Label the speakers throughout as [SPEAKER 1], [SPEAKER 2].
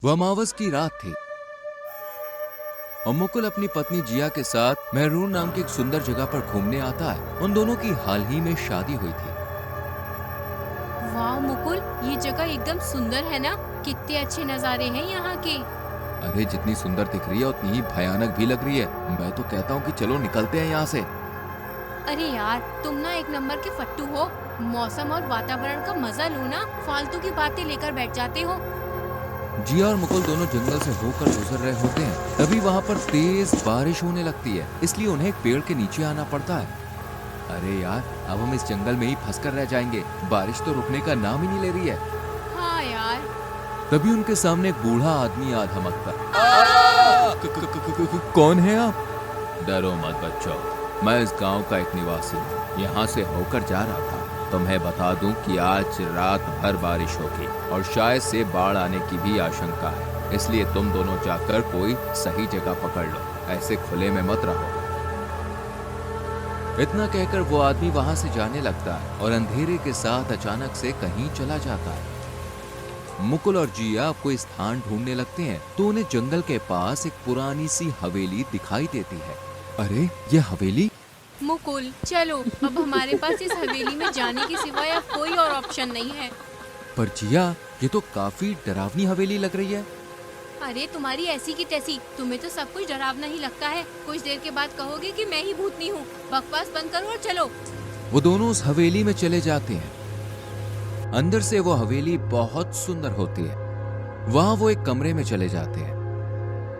[SPEAKER 1] वह अमावस की रात थी और मुकुल अपनी पत्नी जिया के साथ महरून नाम की एक सुंदर जगह पर घूमने आता है। उन दोनों की हाल ही में शादी हुई थी।
[SPEAKER 2] वाह मुकुल, ये जगह एकदम सुंदर है ना। कितने अच्छे नज़ारे हैं यहाँ के।
[SPEAKER 1] अरे जितनी सुंदर दिख रही है उतनी ही भयानक भी लग रही है। मैं तो कहता हूँ कि चलो निकलते हैं यहाँ से।
[SPEAKER 2] अरे यार, तुम ना एक नंबर के फट्टू हो। मौसम और वातावरण का मजा लो ना, फालतू की बातें लेकर बैठ जाते हो।
[SPEAKER 1] जिया और मुकुल दोनों जंगल से होकर गुजर रहे होते हैं। तभी वहाँ पर तेज बारिश होने लगती है, इसलिए उन्हें एक पेड़ के नीचे आना पड़ता है। अरे यार, अब हम इस जंगल में ही फंस कर रह जाएंगे। बारिश तो रुकने का नाम ही नहीं ले रही है।
[SPEAKER 2] हाँ यार।
[SPEAKER 1] तभी उनके सामने एक बूढ़ा आदमी आ धमकता। कौन है आप? डरो मत बच्चों, मैं इस गांव का एक निवासी हूँ। यहाँ से होकर जा रहा था। तुम्हें बता दूं कि आज रात भर बारिश होगी और शायद से बाढ़ आने की भी आशंका है। इसलिए तुम दोनों जाकर कोई सही जगह पकड़ लो, ऐसे खुले में मत रहो। इतना कहकर वो आदमी वहां से जाने लगता है और अंधेरे के साथ अचानक से कहीं चला जाता है। मुकुल और जिया कोई स्थान ढूंढने लगते हैं तो उन्हें जंगल के पास एक पुरानी सी हवेली दिखाई देती है। अरे ये हवेली?
[SPEAKER 2] मुकुल चलो, अब हमारे पास इस हवेली में जाने के सिवाय अब कोई और ऑप्शन नहीं है।
[SPEAKER 1] पर जिया, ये तो काफी डरावनी हवेली लग रही है।
[SPEAKER 2] अरे तुम्हारी ऐसी की तैसी, तुम्हें तो सब कुछ डरावना ही लगता है। कुछ देर के बाद कहोगे कि मैं ही भूतनी हूँ। बकवास बंद करो और चलो।
[SPEAKER 1] वो दोनों उस हवेली में चले जाते हैं। अंदर से वो हवेली बहुत सुंदर होती है। वहाँ वो एक कमरे में चले जाते हैं।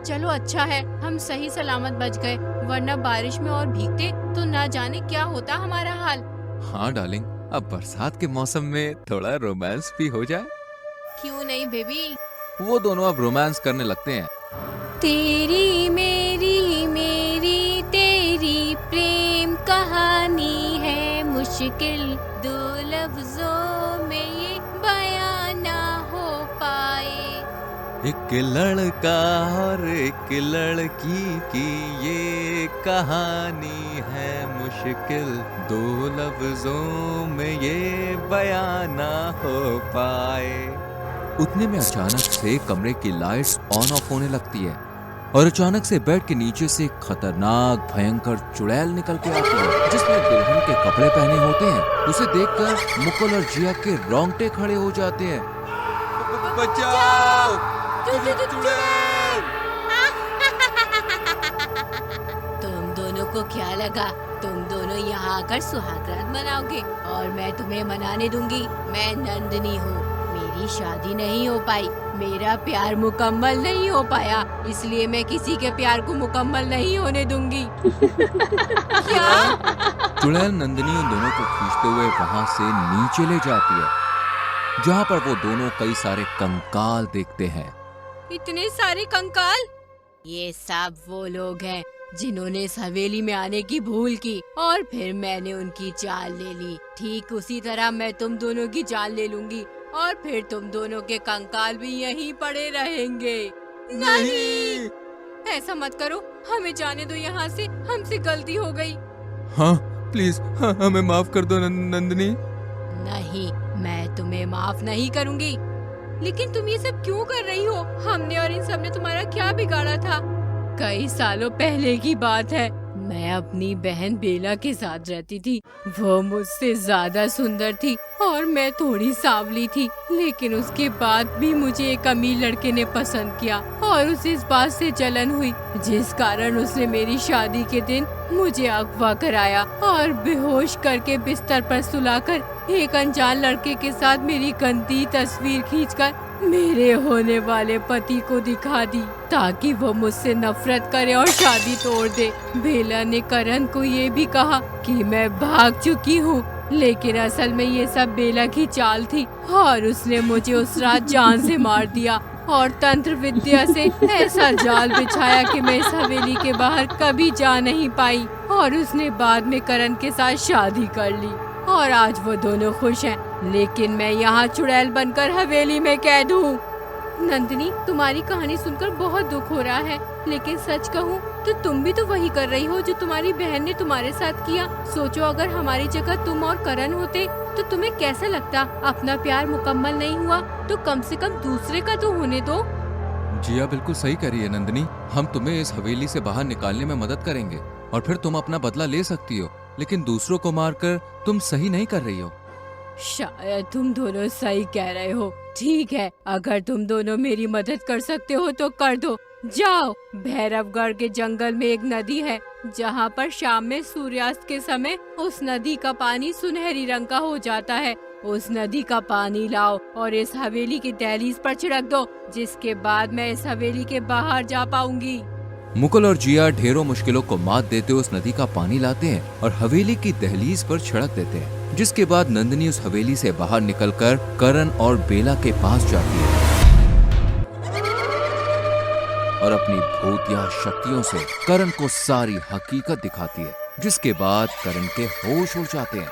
[SPEAKER 2] चलो अच्छा है हम सही सलामत बच गए, वरना बारिश में और भीगते तो ना जाने क्या होता हमारा हाल।
[SPEAKER 1] हाँ डार्लिंग, अब बरसात के मौसम में थोड़ा रोमांस भी हो जाए।
[SPEAKER 2] क्यों नहीं बेबी।
[SPEAKER 1] वो दोनों अब रोमांस करने लगते हैं।
[SPEAKER 2] तेरी मेरी मेरी तेरी प्रेम कहानी है मुश्किल, दो लफ्जों में ये बयां ना हो पाए।
[SPEAKER 1] एक लड़का और एक लड़की की ये कहानी है मुश्किल, दो लफ्जों में ये बयां ना हो पाए। उतने में अचानक से कमरे की लाइट्स ऑन ऑफ होने लगती है और अचानक से बेड के नीचे से एक खतरनाक भयंकर चुड़ैल निकल के आती है, जिसने दुल्हन के कपड़े पहने होते हैं। उसे देखकर मुकुल और जिया के रोंगटे खड़े हो जाते हैं। बचाओ!
[SPEAKER 2] तुम दोनों को क्या लगा तुम दोनों यहाँ आकर सुहागरात मनाओगे और मैं तुम्हें मनाने दूंगी? मैं नंदिनी हूँ, मेरी शादी नहीं हो पाई, मेरा प्यार मुकम्मल नहीं हो पाया, इसलिए मैं किसी के प्यार को मुकम्मल नहीं होने दूंगी। क्या?
[SPEAKER 1] चुड़ैल नंदिनी उन दोनों को खींचते हुए वहां से नीचे ले जाती है, जहाँ पर वो दोनों कई सारे कंकाल देखते हैं।
[SPEAKER 2] इतने सारे कंकाल? ये सब वो लोग हैं जिन्होंने इस हवेली में आने की भूल की और फिर मैंने उनकी जान ले ली। ठीक उसी तरह मैं तुम दोनों की जान ले लूंगी और फिर तुम दोनों के कंकाल भी यहीं पड़े रहेंगे। नहीं, ऐसा मत करो, हमें जाने दो यहाँ से, हमसे गलती हो गई।
[SPEAKER 1] हाँ प्लीज, हाँ, हमें माफ कर दो नंदिनी।
[SPEAKER 2] नहीं, मैं तुम्हें माफ नहीं करूंगी। लेकिन तुम ये सब क्यों कर रही हो? हमने और इन सब ने तुम्हारा क्या बिगाड़ा था? कई सालों पहले की बात है, मैं अपनी बहन बेला के साथ रहती थी। वो मुझसे ज्यादा सुंदर थी और मैं थोड़ी सांवली थी, लेकिन उसके बाद भी मुझे एक अमीर लड़के ने पसंद किया और उसे इस बात से जलन हुई, जिस कारण उसने मेरी शादी के दिन मुझे अगवा कराया और बेहोश करके बिस्तर पर सुलाकर एक अनजान लड़के के साथ मेरी गंदी तस्वीर खींचकर मेरे होने वाले पति को दिखा दी ताकि वो मुझसे नफरत करे और शादी तोड़ दे। बेला ने करण को ये भी कहा कि मैं भाग चुकी हूँ, लेकिन असल में ये सब बेला की चाल थी और उसने मुझे उस रात जान से मार दिया और तंत्र विद्या से ऐसा जाल बिछाया कि मैं इस हवेली के बाहर कभी जा नहीं पाई और उसने बाद में करण के साथ शादी कर ली और आज वो दोनों खुश हैं, लेकिन मैं यहाँ चुड़ैल बनकर हवेली में कैद हूँ। नंदिनी, तुम्हारी कहानी सुनकर बहुत दुख हो रहा है, लेकिन सच कहूँ तो तुम भी तो वही कर रही हो जो तुम्हारी बहन ने तुम्हारे साथ किया। सोचो, अगर हमारी जगह तुम और करण होते तो तुम्हें कैसा लगता? अपना प्यार मुकम्मल नहीं हुआ तो कम से कम दूसरे का तो होने दो।
[SPEAKER 1] जिया बिल्कुल सही कह रही है नंदिनी। हम तुम्हें इस हवेली से बाहर निकालने में मदद करेंगे और फिर तुम अपना बदला ले सकती हो, लेकिन दूसरों को मारकर तुम सही नहीं कर रही हो।
[SPEAKER 2] शायद तुम दोनों सही कह रहे हो। ठीक है, अगर तुम दोनों मेरी मदद कर सकते हो तो कर दो। जाओ, भैरवगढ़ के जंगल में एक नदी है जहाँ पर शाम में सूर्यास्त के समय उस नदी का पानी सुनहरी रंग का हो जाता है। उस नदी का पानी लाओ और इस हवेली की दहलीज पर छिड़क दो, जिसके बाद मैं इस हवेली के बाहर जा पाऊंगी।
[SPEAKER 1] मुकुल और जिया ढेरों मुश्किलों को मात देते हुए उस नदी का पानी लाते हैं और हवेली की दहलीज पर छिड़क देते हैं, जिसके बाद नंदिनी उस हवेली से बाहर निकलकर करण और बेला के पास जाती है और अपनी भूतिया शक्तियों से करण को सारी हकीकत दिखाती है, जिसके बाद करण के होश उड़ जाते हैं।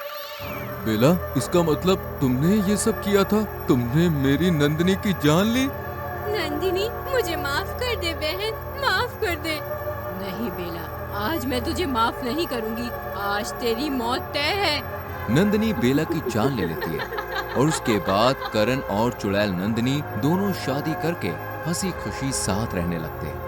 [SPEAKER 1] बेला, इसका मतलब तुमने ये सब किया था? तुमने मेरी नंदिनी की जान ली?
[SPEAKER 2] नंदिनी, मुझे माफ कर दे बहन, माफ कर दे। नहीं बेला, आज मैं तुझे माफ नहीं करूंगी। आज तेरी मौत तय है।
[SPEAKER 1] नंदिनी बेला की जान ले लेती है और उसके बाद करण और चुड़ैल नंदिनी दोनों शादी करके हंसी खुशी साथ रहने लगते हैं।